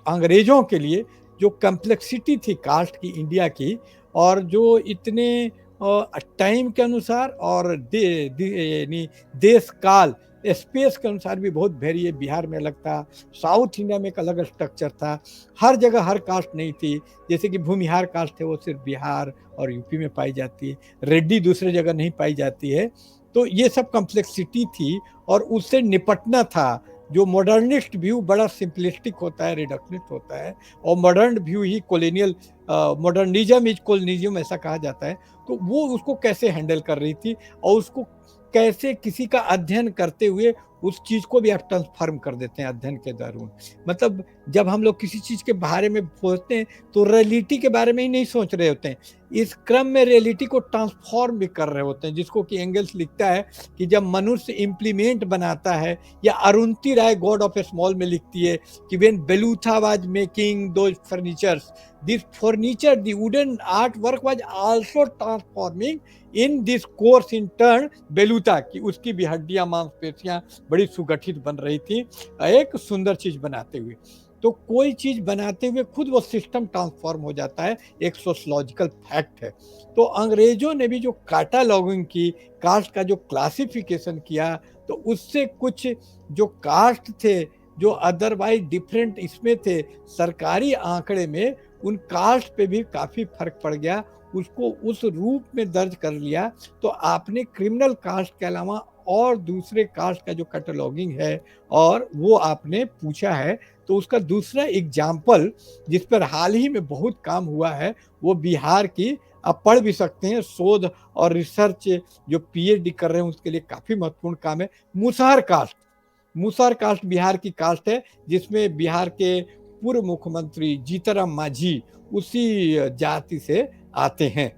अंग्रेजों के लिए जो कम्प्लेक्सिटी थी कास्ट की इंडिया की, और जो इतने टाइम के अनुसार और देश काल स्पेस के अनुसार भी बहुत वेरी है। बिहार में अलग था, साउथ इंडिया में एक अलग स्ट्रक्चर था, हर जगह हर कास्ट नहीं थी। जैसे कि भूमिहार कास्ट है, वो सिर्फ बिहार और यूपी में पाई जाती है, रेड्डी दूसरे जगह नहीं पाई जाती है। तो ये सब कम्प्लेक्सिटी थी, और उससे निपटना था। जो मॉडर्निस्ट व्यू बड़ा सिंपलिस्टिक होता है, रिडक्शनिस्ट होता है, और modern view he colonial, modernism is colonialism ऐसा कहा जाता है। तो वो उसको कैसे हैंडल कर रही थी, और उसको कैसे किसी का अध्ययन करते हुए उस चीज को भी आप ट्रांसफॉर्म कर देते हैं अध्ययन के दौरान। मतलब जब हम लोग किसी चीज के बारे में सोचते हैं तो रियलिटी के बारे में ही नहीं सोच रहे होते हैं, इस क्रम में रियलिटी को ट्रांसफॉर्म भी कर रहे होते हैं, जिसको कि एंगल्स लिखता है कि जब मनुष्य इम्प्लीमेंट बनाता है, या Arundhati Roy God of a small में लिखती है कि when Velutha was making those furnitures, this furniture, the wooden artwork was also transforming in this course in turn बेलूता की उसकी भी हड्डियां मांसपेशियां बड़ी सुगठित बन रही थी एक सुंदर चीज बनाते हुए। तो कोई चीज बनाते हुए खुद वो सिस्टम ट्रांसफॉर्म हो जाता है, एक सोशलॉजिकल फैक्ट है। तो अंग्रेजों ने भी जो कैटालॉगिंग की, कास्ट का जो क्लासिफिकेशन किया, तो उससे कुछ जो कास्ट थे जो अदरवाइज डिफरेंट इसमें थे सरकारी आंकड़े में, उन कास्ट पे भी काफी फर्क पड़ गया, उसको उस रूप में दर्ज कर लिया। तो आपने क्रिमिनल कास्ट के अलावा और दूसरे कास्ट का जो कैटलॉगिंग है और वो आपने पूछा है, तो उसका दूसरा एग्जाम्पल जिस पर हाल ही में बहुत काम हुआ है वो बिहार की, आप पढ़ भी सकते हैं, शोध और रिसर्च जो पीएचडी कर रहे हैं उसके लिए काफी महत्वपूर्ण काम है। मुसहर कास्ट, मुसहर कास्ट बिहार की कास्ट है जिसमें बिहार के पूर्व मुख्यमंत्री जीतराम मांझी उसी जाति से आते हैं,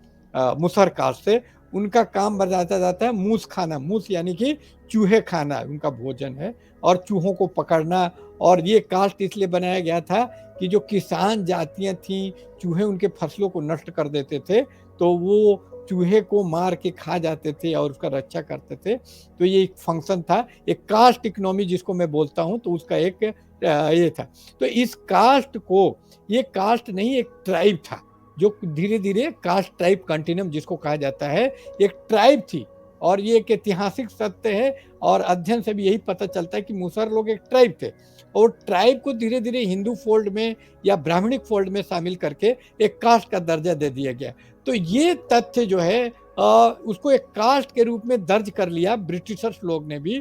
मुसहर कास्ट से। उनका काम बताया जाता है मूस खाना, मूस यानी कि चूहे खाना उनका भोजन है, और चूहों को पकड़ना। और ये कास्ट इसलिए बनाया गया था कि जो किसान जातियां थीं, चूहे उनके फसलों को नष्ट कर देते थे, तो वो चूहे को मार के खा जाते थे और उसका रक्षा करते थे। तो ये एक फंक्शन था, एक कास्ट इकोनॉमी जिसको मैं बोलता हूँ, तो उसका एक ये था। तो इस कास्ट को, ये कास्ट नहीं एक ट्राइब था, जो धीरे धीरे कास्ट ट्राइब कंटिन्यूम जिसको कहा जाता है, एक ट्राइब थी। और ये एक ऐतिहासिक सत्य है, और अध्ययन से भी यही पता चलता है कि मुसहर लोग एक ट्राइब थे, और ट्राइब को धीरे धीरे हिंदू फोल्ड में या ब्राह्मणिक फोल्ड में शामिल करके एक कास्ट का दर्जा दे दिया गया। तो ये तथ्य जो है उसको एक कास्ट के रूप में दर्ज कर लिया ब्रिटिशर्स लोग ने भी।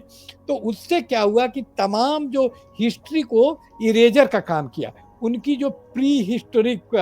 तो उससे क्या हुआ कि तमाम जो हिस्ट्री को इरेजर का काम किया, उनकी जो प्री हिस्टोरिक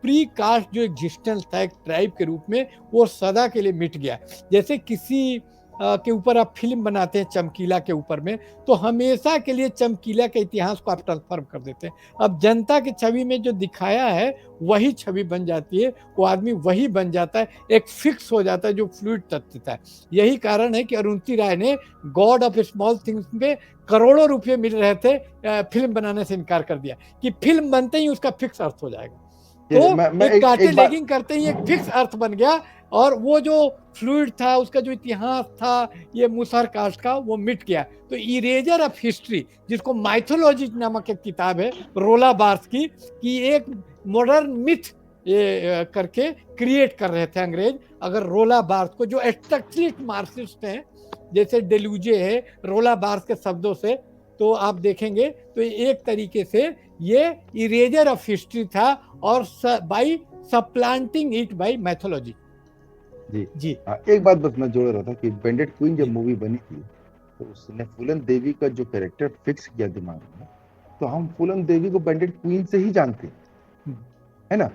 प्री कास्ट जो एग्जिस्टेंस था एक ट्राइब के रूप में, वो सदा के लिए मिट गया। जैसे किसी के ऊपर आप फिल्म बनाते हैं चमकीला के ऊपर में, तो हमेशा के लिए चमकीला के इतिहास को आप ट्रांसफॉर्म कर देते हैं। अब जनता की छवि में जो दिखाया है वही छवि बन जाती है, वो आदमी वही बन जाता है, एक फिक्स हो जाता है जो फ्लूइड तथ्य था। यही कारण है कि अरुंधति राय ने गॉड ऑफ स्मॉल थिंग्स में करोड़ों रुपए मिल रहे थे, फिल्म बनाने से इनकार कर दिया कि फिल्म बनते ही उसका फिक्स अर्थ हो जाएगा। तो एक काटे लेगिंग करते ही एक फिक्स अर्थ बन गया, और वो जो फ्लूइड था, उसका जो इतिहास था ये मुसहर कास्ट का, वो मिट गया। तो इरेजर ऑफ हिस्ट्री, जिसको माइथोलॉजी नामक एक किताब है रोला बार्थ की, कि एक मॉडर्न मिथ ये करके क्रिएट कर रहे थे अंग्रेज। अगर रोला बार्थ को, जो स्ट्रक्चरलिस्ट मार्क्सिस्ट हैं जैसे डेलूजे है, रोला बार्थ के शब्दों से तो आप देखेंगे तो एक तरीके से ये इरेजर ऑफ हिस्ट्री था, और बाई सप्लांटिंग इट बाई मैथोलॉजी। जी जी एक बात बस मैं जोड़ रहा था कि बेंडेड क्वीन जब मूवी बनी थी तो उसने फूलन देवी का जो कैरेक्टर फिक्स किया दिमाग में, तो हम फूलन देवी को बेंडेड क्वीन से ही जानते हैं, है ना।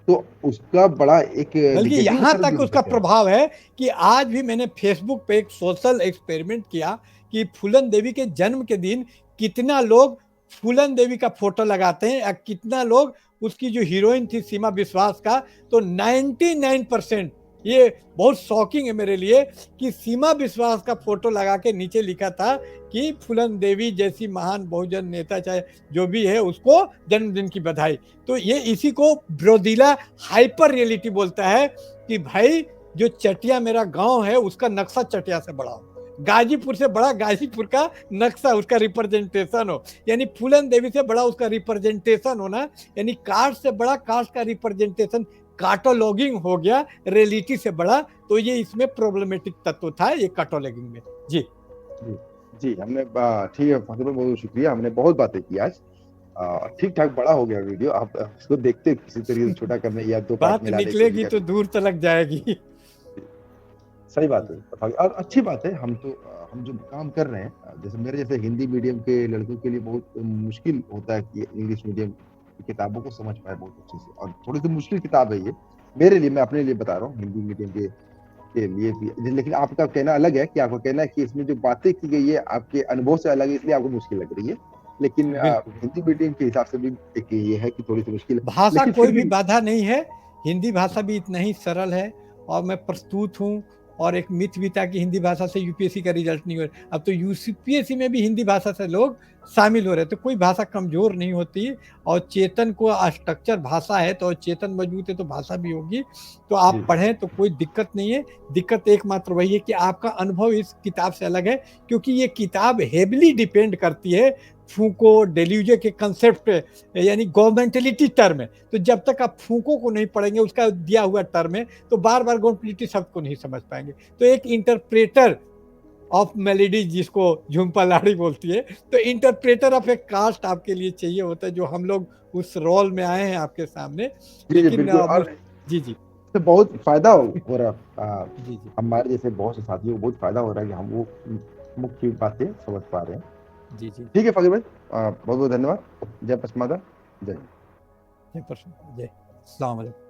तो उसका बड़ा एक बल्कि यहाँ तक उसका प्रभाव है कि आज भी मैंने फेसबुक पे एक सोशल एक्सपेरिमेंट किया कि फूलन देवी के जन्म के दिन कितना लोग फूलन देवी का फोटो लगाते हैं, या कितना लोग उसकी जो हीरोइन थी सीमा विश्वास का, तो 99%, ये बहुत शॉकिंग है मेरे लिए, कि सीमा विश्वास का फोटो लगा के नीचे लिखा था कि फूलन देवी जैसी महान बहुजन नेता चाहे जो भी है उसको जन्मदिन की बधाई। तो ये इसी को ब्रोदिला हाइपर रियलिटी बोलता है कि भाई जो चटिया मेरा गांव है उसका नक्शा चटिया से बड़ा हो, गाजीपुर से बड़ा गाजीपुर का नक्शा उसका रिप्रेजेंटेशन हो, यानी फूलन देवी से बड़ा उसका रिप्रेजेंटेशन होना, यानी कास्ट से बड़ा कास्ट का रिप्रेजेंटेशन, कैटलॉगिंग हो गया रियलिटी से बड़ा। तो ये इसमें प्रॉब्लमेटिक तत्व था ये कैटलॉगिंग में। जी जी, जी हमने ठीक है, बहुत बहुत शुक्रिया, हमने बहुत बातें की आज, ठीक ठाक बड़ा हो गया वीडियो। आप इसको देखते किसी तरीके से छोटा करने या दो पार्ट में बात निकलेगी तो दूर तक जाएगी। सही बात है, और अच्छी बात है। हम जो काम कर रहे हैं, जैसे मेरे जैसे हिंदी मीडियम के लड़कों के लिए बहुत मुश्किल होता है कि इंग्लिश मीडियम की किताबों को समझ पाए बहुत अच्छे से, और थोड़ी सी मुश्किल किताब है ये मेरे लिए, मैं अपने लिए बता रहा हूँ, हिंदी मीडियम के के लिए भी, लेकिन आपका कहना अलग है कि आपका कहना है कि इसमें जो बातें की गई है आपके अनुभव से अलग है, इसलिए आपको मुश्किल लग रही है। लेकिन बिल्कुल। हिंदी मीडियम के हिसाब से भी एक ये है कि थोड़ी सी मुश्किल है, भाषा लेकिन फिर कोई भी भी बाधा नहीं है, हिंदी भाषा भी इतना ही सरल है और मैं प्रस्तुत हूँ। और एक मिथ भी था कि हिंदी भाषा से यूपीएससी का रिजल्ट नहीं हो रहा, अब तो यूपीएससी में भी हिंदी भाषा से लोग शामिल हो रहे हैं, तो कोई भाषा कमजोर नहीं होती। और चेतन को स्ट्रक्चर भाषा है तो चेतन मजबूत है तो भाषा भी होगी। तो जी आप पढ़ें तो कोई दिक्कत नहीं है। दिक्कत एकमात्र वही है कि आपका अनुभव इस किताब से अलग है, क्योंकि ये किताब हेवली डिपेंड करती है फूको, डेल्यूजे के कंसेप्ट पे, यानी गवर्नमेंटलिटी टर्म है। तो जब तक आप फूको को नहीं पढ़ेंगे, उसका दिया हुआ टर्म है, तो बार बार गवर्नमेंटलिटी शब्द को नहीं समझ पाएंगे। तो एक इंटरप्रेटर ऑफ मेलेडी, जिसको झुम्पा लाड़ी बोलती है, तो इंटरप्रेटर ऑफ ए कास्ट आपके लिए चाहिए होता है, जो हम लोग उस रोल में आए हैं आपके सामने। जी जी लेकिन बिल्कुल। और जी जी इससे बहुत फायदा हो रहा जी जी हमारे जैसे बहुत से साथियों को बहुत फायदा हो रहा है कि हम वो मुख्य बातें समझ पा रहे हैं। जी जी। ठीक है फकीर भाई, बहुत बहुत धन्यवाद। जय पश्चिमादा। जय। जय परसों, जय। अस्सलाम वालेकुम।